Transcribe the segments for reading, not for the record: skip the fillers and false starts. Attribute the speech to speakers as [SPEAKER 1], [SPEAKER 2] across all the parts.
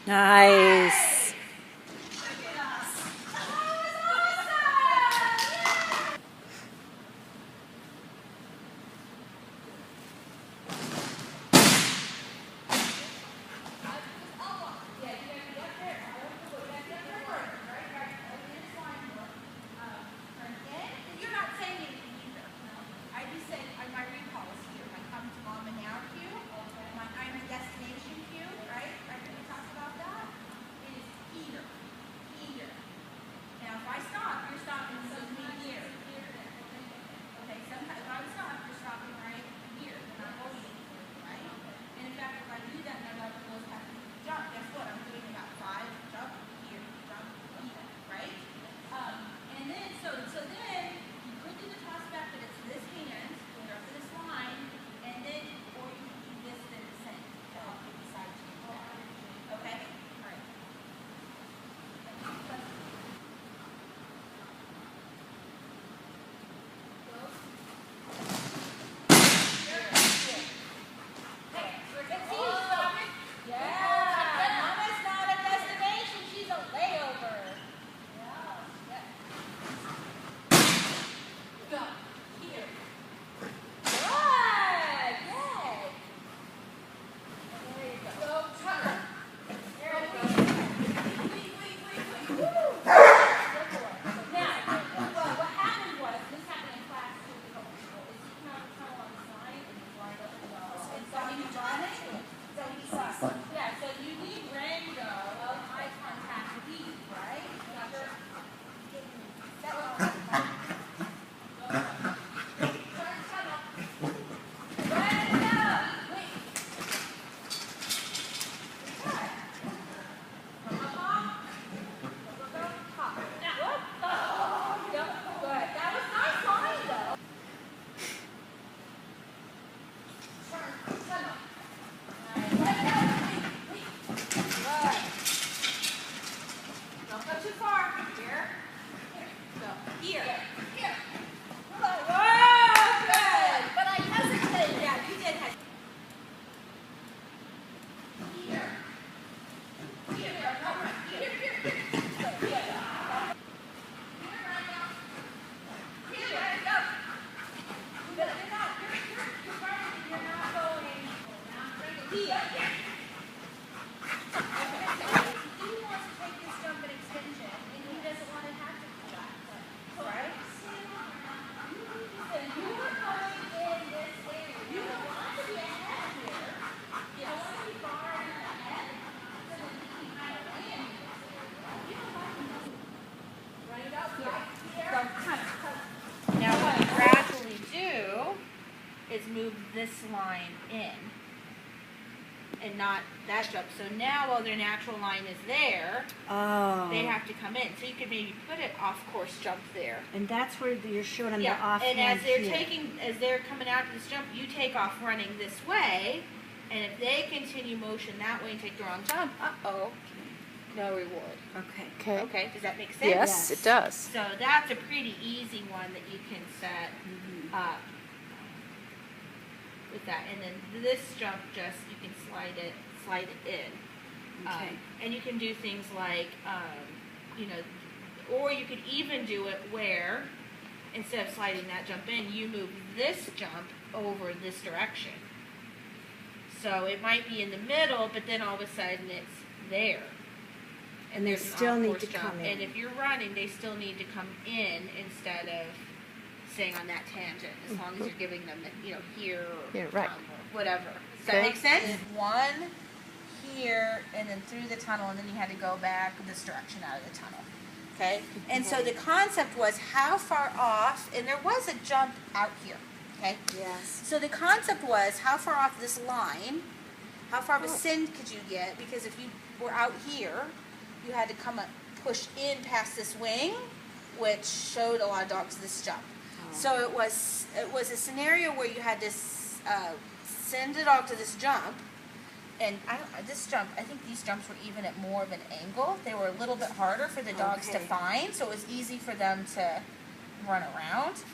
[SPEAKER 1] Nice.
[SPEAKER 2] You're not saying anything either. I just said my recall is here. My come to mom and now cue. My I'm a destination cue, right? Right when we talked about that. It is here. Here. Now if I stop, you're stopping so me here. Okay, sometimes if I stop, you're stopping right here. And I'm holding it for you, right? And in fact, if I do that and I love goes past the jump, guess what? I'm doing about 5 jump here, jump here, right? And then so then you could do the toss back, but it's this hand, going up to this line, and then or you can do this then descend to help you decide to do that. Okay? All right. Yeah, Mama's not a destination, she's a layover. Go. Here. Good. Yay. There you go. Go, turn. There you go. Wait. Woo. Now, well, what happened was, this happened in class too with a couple people, is he came out of the tunnel on the side and he's lined up the well. And so he was running. So he saw. Yeah, so you need Rango of eye contact with you, right? Gotcha. That one. Don't go too far. Here. Go. Here. Here. Whoa, good. But I hesitated. Yeah, you did hesitate. Here. Here. All right. Here. So, here. Here, right now. Here, right, go. But you're not. You're running. You're not going. Here. He wants to take this jump and extension, and he doesn't want to have to do that. Right? So you are going in this area. You don't want to be ahead here. You don't want to be far ahead. So that you can kind of land in this area. You don't want to run it up here. So kind of. Now what you gradually do is move this line in. And not that jump. So now while their natural line is there, they have to come in. So you could maybe put an off-course jump there.
[SPEAKER 1] And that's where you're showing them the
[SPEAKER 2] Yeah,
[SPEAKER 1] off
[SPEAKER 2] and
[SPEAKER 1] hand
[SPEAKER 2] as they're coming out of this jump, you take off running this way, and if they continue motion that way and take the wrong jump, no reward.
[SPEAKER 1] Okay.
[SPEAKER 2] Okay, does that make sense?
[SPEAKER 3] Yes, it does.
[SPEAKER 2] So that's a pretty easy one that you can set up with that. And then this jump, just you can slide it in.
[SPEAKER 1] Okay.
[SPEAKER 2] And you can do things like, you know, or you could even do it where instead of sliding that jump in, you move this jump over this direction. So it might be in the middle, but then all of a sudden it's there.
[SPEAKER 1] And they
[SPEAKER 2] there's an
[SPEAKER 1] still need
[SPEAKER 2] off-course
[SPEAKER 1] to
[SPEAKER 2] jump.
[SPEAKER 1] come in.
[SPEAKER 2] And if you're running, they still need to come in instead of staying on that tangent, as long as you're giving them, you know, here or
[SPEAKER 3] Yeah, right.
[SPEAKER 2] or whatever. Does
[SPEAKER 3] Okay.
[SPEAKER 2] that make sense? One here, and then through the tunnel, and then you had to go back this direction out of the tunnel. Okay? And so the concept was how far off, and there was a jump out here. Okay?
[SPEAKER 1] Yes.
[SPEAKER 2] So the concept was how far off this line, how far of a send could you get? Because if you were out here, you had to come up, push in past this wing, which showed a lot of dogs this jump. So it was a scenario where you had to send the dog to this jump, and this jump, I think these jumps were even at more of an angle. They were a little bit harder for the dogs to find, so it was easy for them to run around.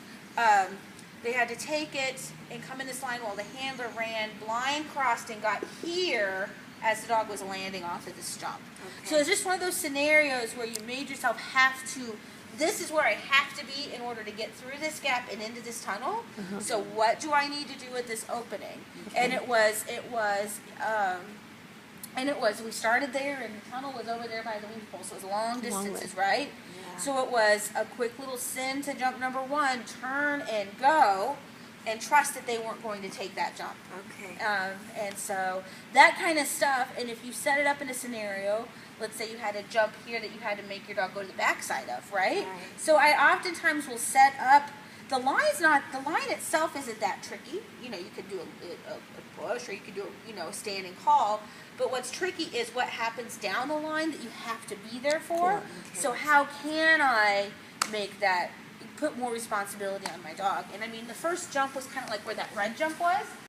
[SPEAKER 2] They had to take it and come in this line while the handler ran, blind crossed, and got here as the dog was landing off of this jump.
[SPEAKER 1] Okay.
[SPEAKER 2] So it's just one of those scenarios where you made yourself have to, this is where I have to be in order to get through this gap and into this tunnel. So what do I need to do at this opening? And we started there, and the tunnel was over there by the weave pole, so it was long distances, right?
[SPEAKER 1] Yeah.
[SPEAKER 2] So it was a quick little sin to jump number 1, turn and go, and trust that they weren't going to take that jump.
[SPEAKER 1] Okay.
[SPEAKER 2] And so that kind of stuff, and if you set it up in a scenario, let's say you had a jump here that you had to make your dog go to the backside of, right?
[SPEAKER 1] Right.
[SPEAKER 2] So I oftentimes will set up, the line itself isn't that tricky. You know, you could do a push, or you could do a standing call, but what's tricky is what happens down the line that you have to be there for.
[SPEAKER 1] Okay.
[SPEAKER 2] So how can I make that, put more responsibility on my dog? And I mean, the first jump was kind of like where that red jump was.